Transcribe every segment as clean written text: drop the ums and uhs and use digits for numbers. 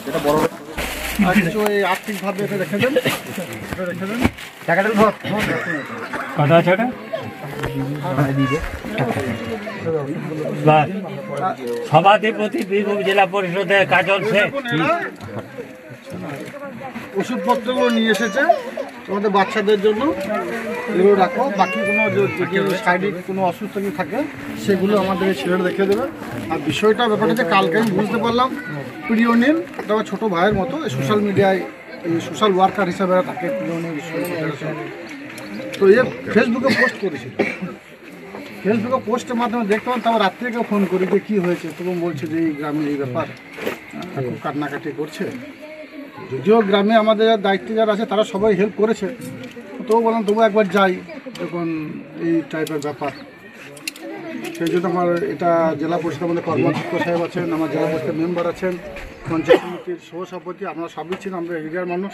এটা বড় আর কিছু এই আর্থিকভাবে এটা রেখে দেন, টাকাটা কথা আছে এটা সভাধিপতি বীরভূম জেলা পরিষদের কাজল শেখ ওষুধপত্রগুলো নিয়ে এসেছে তোমাদের বাচ্চাদের জন্য, এগুলো রাখো। বাকি কোনো শারীরিক কোনো অসুস্থ কিছু থাকে সেগুলো আমাদের ছেড়ে রেখে দেবে। আর বিষয়টা ব্যাপারটা যে কালকে আমি বুঝতে পারলাম প্রিয়নীল এটা আমার ছোটো ভাইয়ের মতো, এই সোশ্যাল মিডিয়ায় এই সোশ্যাল ওয়ার্কার হিসাবে থাকে প্রিয়নীল। তো এ ফেসবুকে পোস্ট করেছিল, ফেসবুকে পোস্টের মাধ্যমে দেখতে পান, তারপর রাত্রে কেউ ফোন করি যে কী হয়েছে, তবু বলছে যে এই গ্রামে এই ব্যাপার, খুব কান্নাকাটি করছে। যদিও গ্রামে আমাদের দায়িত্বে যারা আছে তারা সবাই হেল্প করেছে, তবু বললাম তবু একবার যাই যখন এই টাইপের ব্যাপার। সেই জন্য আমার এটা জেলা পরিষদ আমাদের কর্মাধ্যক্ষ সাহেব আছেন, আমার জেলা পরিষদের মেম্বার আছেন, পঞ্চায়েত সমিতির সহসভাপতি, আপনারা সবই ছিলেন, আমরা এরিয়ার মানুষ,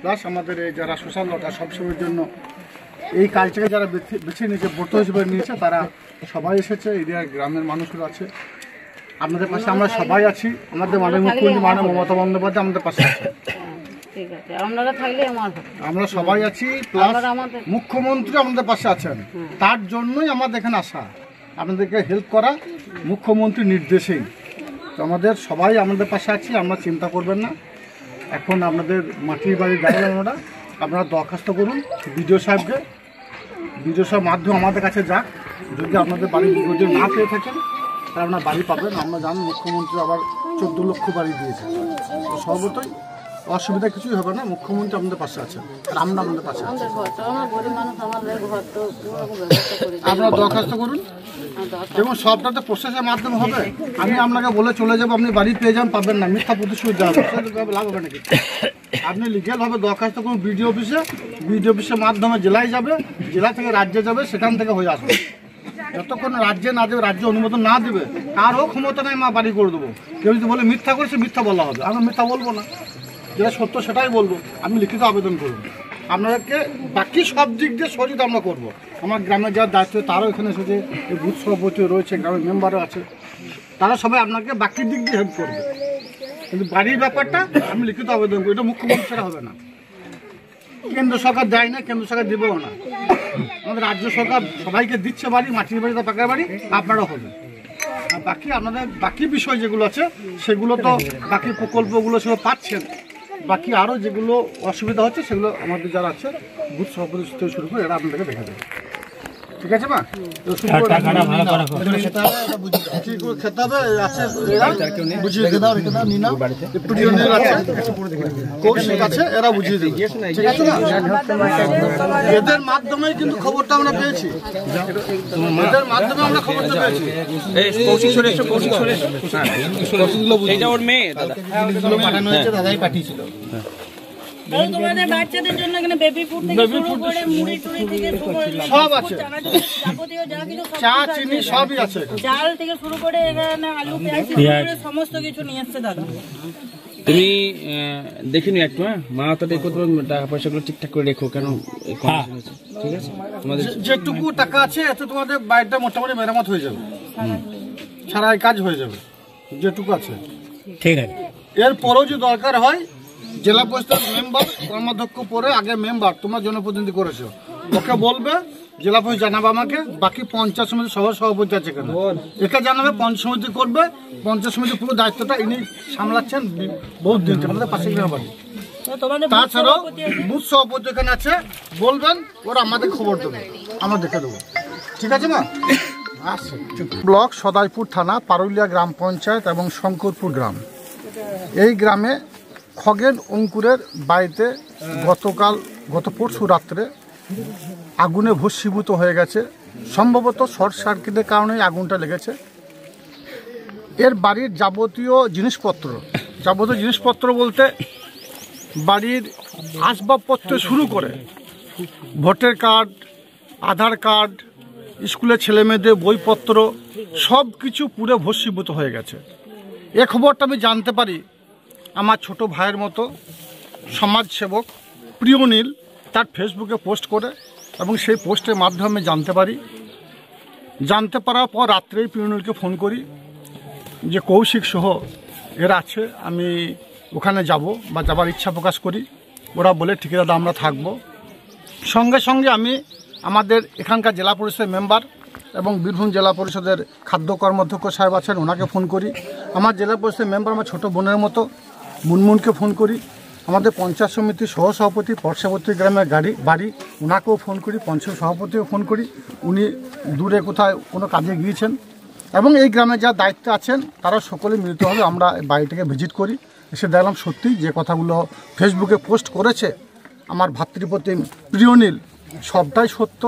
প্লাস আমাদের এই যারা সোশ্যাল ওয়ার্কার সবসময়ের জন্য এই কাজটাকে যারা বেছে নিয়েছে, ব্রত হিসেবে নিয়েছে, তারা সবাই এসেছে, এরিয়ার গ্রামের মানুষরা আছে। আপনাদের পাশে আমরা সবাই আছি, আমাদের মাননীয় মুখ্যমন্ত্রী মাননীয় মমতা বন্দ্যোপাধ্যায় আমাদের পাশে আছে, আমরা সবাই আছি, প্লাস মুখ্যমন্ত্রী আমাদের পাশে আছেন। তার জন্যই আমাদের এখানে আসা, আপনাদেরকে হেল্প করা, মুখ্যমন্ত্রীর নির্দেশেই। তো আমাদের সবাই আমাদের পাশে আছি, আমরা চিন্তা করবেন না। এখন আপনাদের মাটির বাড়ির গাড়িওয়ালারা আপনারা দরখাস্ত করুন বিডিও সাহেবকে, বিডিও সাহেব মাধ্যমে আমাদের কাছে যাক। যদি আপনাদের বাড়ির যদি না পেয়ে থাকেন তাহলে আপনার বাড়ি পাবেন। আমরা জানি মুখ্যমন্ত্রী আবার 14 লক্ষ বাড়ি দিয়েছে, তো সর্বতই অসুবিধা কিছুই হবে না, মুখ্যমন্ত্রী আমাদের পাশে আছে আর আমরা আমাদের পাশে আছি। আপনারা দরখাস্ত করুন এবং সবটাতে প্রসেসের মাধ্যমে হবে। আমি আপনাকে বলে চলে যাবো, আপনি বাড়ি পেয়ে যান, পাবেন না, মিথ্যা প্রতিশ্রুতি দেওয়া হবে, লাভ হবে নাকি? আপনি লিগ্যালভাবে দরখাস্ত করুন বিডিও অফিসে, বিডিও অফিসের মাধ্যমে জেলায় যাবে, জেলা থেকে রাজ্যে যাবে, সেখান থেকে হয়ে আসবে। যতক্ষণ রাজ্যে না দেবে, রাজ্য অনুমোদন না দেবে, কারও ক্ষমতা নেই মা বাড়ি করে দেবো। কেউ যদি বলে মিথ্যা করেছে, মিথ্যা বলা হবে, আমরা মিথ্যা বলবো না, যেটা সত্য সেটাই বলবো। আপনি লিখিত আবেদন করুন, আপনাদেরকে বাকি সব দিক দিয়ে সহযোগিতা আমরা করবো। আমার গ্রামের যার দায়িত্ব তারাও এখানে এসেছে, এই বুথ সভাপতি রয়েছে, গ্রামের মেম্বারও আছে, তারা সবাই আপনাকে বাকি দিক দিয়ে হেল্প করবে। কিন্তু বাড়ির ব্যাপারটা আমি লিখিত আবেদন করি, এটা মুখ্যমন্ত্রী ছাড়া হবে না। কেন্দ্র সরকার দেয় না, কেন্দ্র সরকার দেবেও না, আমাদের রাজ্য সরকার সবাইকে দিচ্ছে বাড়ি, মাটির বাড়ি, পাকা বাড়ি, আপনারাও হবে। আর বাকি আপনাদের বাকি বিষয় যেগুলো আছে সেগুলো তো বাকি প্রকল্পগুলো সেগুলো পাচ্ছেন, বাকি আরও যেগুলো অসুবিধা হচ্ছে সেগুলো আমাদের যারা আছে বুথ সভাপতি থেকে শুরু করে এরা আপনাদেরকে দেখা দেবে। ঠিক আছে মা? খেতে হবে আছে, বুঝিয়ে দেবে, কৌশিক আছে, এরা বুঝিয়ে দেবে। ঠিক আছে না? এদের মাধ্যমেই কিন্তু খবরটা আমরা পেয়েছি, এদের মাধ্যমে আমরা খবরটা পেয়েছি। পাঠানো হয়েছে, দাদাই পাঠিয়েছিল। তোমাদের বাচ্চাদের জন্য এখানে বেবি ফুড থেকে শুরু করে মুড়ি টুড়ি থেকে সব আছে, যাবতীয় যা কিছু চা চিনি সবই আছে, চাল থেকে শুরু করে এখানে আলু পেঁয়াজ সমস্ত কিছু নিয়ে এসছে দাদা। তুমি দেখিনি একটু, হ্যাঁ মা তো টাকা পয়সাগুলো ঠিকঠাক করে রেখো, কেন ঠিক আছে? তোমাদের যেটুকু টাকা আছে এতে তোমাদের বাড়িটা মোটামুটি মেরামত হয়ে যাবে, সারাই কাজ হয়ে যাবে, যেটুকু আছে। ঠিক আছে, এরপরেও যদি দরকার হয় জেলা পরিষদের মেম্বার কর্মাধ্যক্ষ পরে আগে মেম্বার তোমার জনপ্রতিনিধি করেছো, ওকে বলবে জেলা পরিষদ জানাবে আমাকে, বাকি পঞ্চায়েত সমিতি সভাপতি আছে এখানে, একে জানাবে, পঞ্চায়েত সমিতি করবে, পঞ্চায়েত সমিতির পুরো দায়িত্বটা ইনি সামলাচ্ছেন বহুত দিন, আমাদের পাশে বাড়ি। তাছাড়াও বুথ সভাপতি এখানে আছে, বলবেন ওরা আমাদের খবর দেবে, আমরা দেখে দেবো। ঠিক আছে মা? ব্লক সদাইপুর থানা, পারুলিয়া গ্রাম পঞ্চায়েত এবং শঙ্করপুর গ্রাম। এই গ্রামে খগেন অঙ্কুরের বাড়িতে গত পরশু রাত্রে আগুনে ভস্মীভূত হয়ে গেছে, সম্ভবত শর্ট সার্কিটের কারণে আগুনটা লেগেছে। এর বাড়ির যাবতীয় জিনিসপত্র বলতে বাড়ির আসবাবপত্র শুরু করে ভোটার কার্ড, আধার কার্ড, স্কুলের ছেলেমেয়েদের বইপত্র সব কিছু পুরো ভস্মীভূত হয়ে গেছে। এ খবরটা আমি জানতে পারি আমার ছোট ভাইয়ের মতো সমাজসেবক প্রিয়নীল তার ফেসবুকে পোস্ট করে, এবং সেই পোস্টের মাধ্যমে জানতে পারার পর রাত্রেই প্রিয়নীলকে ফোন করি যে কৌশিক সহ এরা আছে, আমি ওখানে যাব বা যাবার ইচ্ছা প্রকাশ করি। ওরা বলে ঠিক আছে দাদা আমরা থাকবো। সঙ্গে সঙ্গে আমি আমাদের এখানকার জেলা পরিষদের মেম্বার এবং বীরভূম জেলা পরিষদের খাদ্য কর্মাধ্যক্ষ সাহেব আছেন, ওনাকে ফোন করি। আমার জেলা পরিষদের মেম্বার আমার ছোটো বোনের মতো মুনমুনকে ফোন করি। আমাদের পঞ্চায়েত সমিতির সহসভাপতি পার্শ্ববর্তী গ্রামের বাড়ি ওনাকেও ফোন করি, পঞ্চায়েত সভাপতিও ফোন করি। উনি দূরে কোথায় কোনো কাজে গিয়েছেন এবং এই গ্রামে যা দায়িত্বে আছেন তারা সকলে মিলিতভাবে আমরা বাড়িটাকে ভিজিট করি। এসে দেখলাম সত্যি যে কথাগুলো ফেসবুকে পোস্ট করেছে আমার ভাতৃপ্রতিম প্রিয়নীল সবটাই সত্য।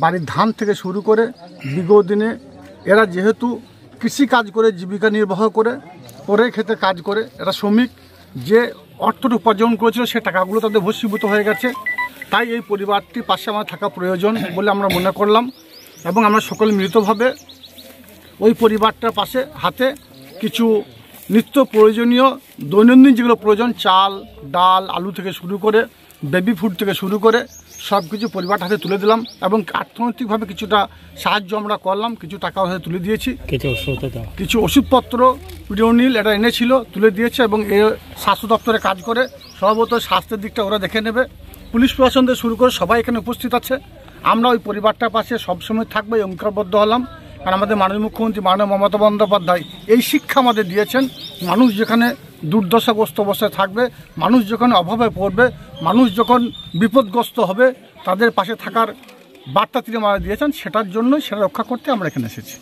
বাড়ির ধান থেকে শুরু করে বিগত দিনে এরা যেহেতু কৃষিকাজ করে জীবিকা নির্বাহ করে খেতে কাজ করে, এরা শ্রমিক, যে অর্থটা উপার্জন করেছিল সে টাকাগুলো তাদের ভস্মীভূত হয়ে গেছে। তাই এই পরিবারটির পাশে আমার থাকা প্রয়োজন বলে আমরা মনে করলাম এবং আমরা সকলে মিলিতভাবে ওই পরিবারটার পাশে হাতে কিছু নিত্য প্রয়োজনীয় দৈনন্দিন যেগুলো প্রয়োজন, চাল ডাল আলু থেকে শুরু করে বেবি ফুড থেকে শুরু করে সব কিছু পরিবারটা হাতে তুলে দিলাম এবং অর্থনৈতিকভাবে কিছুটা সাহায্য আমরা করলাম, কিছু টাকা হাতে তুলে দিয়েছি। কিছু ওষুধপত্র প্রিয়নীল এটা এনেছিল তুলে দিয়েছে এবং এ স্বাস্থ্য দপ্তরে কাজ করে, সম্ভবত স্বাস্থ্যের দিকটা ওরা দেখে নেবে। পুলিশ প্রশাসন থেকে শুরু করে সবাই এখানে উপস্থিত আছে। আমরা ওই পরিবারটার পাশে সবসময় থাকবো এই অঙ্গীকারবদ্ধ হলাম। কারণ আমাদের মাননীয় মুখ্যমন্ত্রী মাননীয় মমতা বন্দ্যোপাধ্যায় এই শিক্ষা আমাদের দিয়েছেন, মানুষ যেখানে দুর্দশাগ্রস্ত অবস্থায় থাকবে, মানুষ যখন অভাবে পড়বে, মানুষ যখন বিপদগ্রস্ত হবে, তাদের পাশে থাকার বার্তা তিনি আমাদের দিয়েছেন। সেটার জন্যই সেটা রক্ষা করতে আমরা এখানে এসেছি।